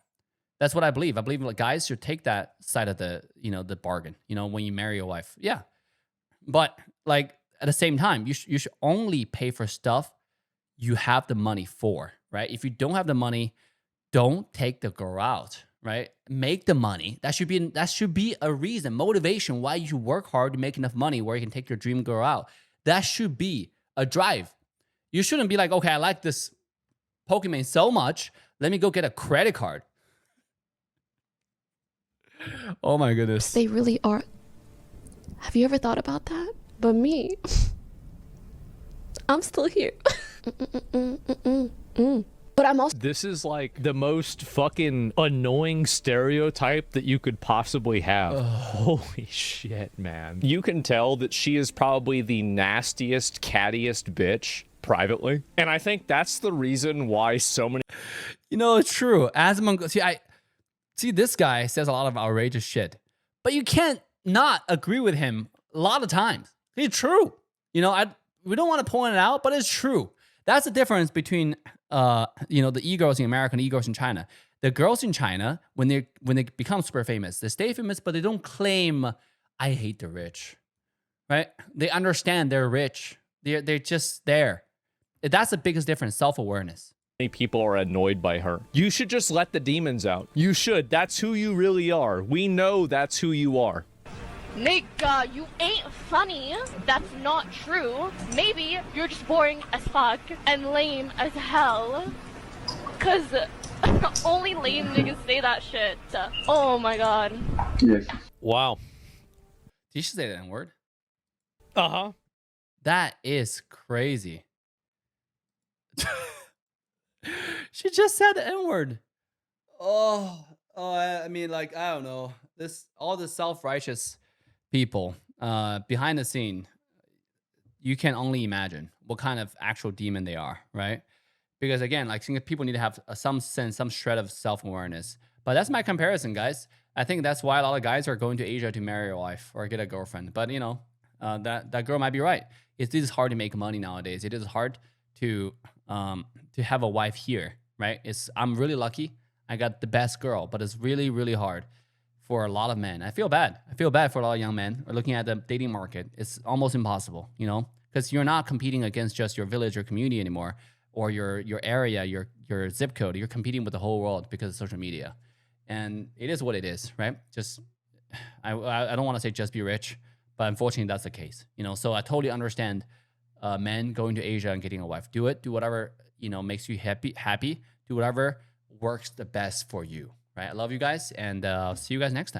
That's what I believe. I believe like guys should take that side of the bargain, when you marry your wife. Yeah. But like at the same time, you should only pay for stuff you have the money for, right? If you don't have the money, don't take the girl out, right? Make the money. That should be a reason, motivation why you work hard to make enough money where you can take your dream girl out. That should be a drive. You shouldn't be like, okay, I like this Pokemon so much, let me go get a credit card. Oh my goodness. They really are. Have you ever thought about that? But me, I'm still here. But I'm also. This is like the most fucking annoying stereotype that you could possibly have. Holy shit, man. You can tell that she is probably the nastiest, cattiest bitch privately. And I think that's the reason why so many. It's true. See, this guy says a lot of outrageous shit, but you can't not agree with him a lot of times. It's true. We don't want to point it out, but it's true. That's the difference between, the e-girls in America and e-girls in China. The girls in China, when they become super famous, they stay famous, but they don't claim, I hate the rich, right? They understand they're rich. They're just there. That's the biggest difference, self-awareness. People are annoyed by her. You should just let the demons out. You should. That's who you really are. We know that's who you are. Nigga, you ain't funny. That's not true. Maybe you're just boring as fuck and lame as hell. Cause only lame niggas say that shit. Oh my god. Yes. Wow. Did you say that word? Uh-huh. That is crazy. She just said the N-word. I mean, like, I don't know. All the self-righteous people behind the scene, you can only imagine what kind of actual demon they are, right? Because again, like people need to have some sense, some shred of self-awareness. But that's my comparison, guys. I think that's why a lot of guys are going to Asia to marry a wife or get a girlfriend. But that girl might be right. It is hard to make money nowadays. It is hard to have a wife here, right? I'm really lucky. I got the best girl, but it's really, really hard for a lot of men. I feel bad. I feel bad for a lot of young men who are looking at the dating market. It's almost impossible, because you're not competing against just your village or community anymore, or your area, your zip code. You're competing with the whole world because of social media, and it is what it is, right? I don't want to say just be rich, But unfortunately, that's the case. You know, so I totally understand men going to Asia and getting a wife. Do it. Do whatever, you know, makes you happy. Do whatever works the best for you. Right? I love you guys, and see you guys next time.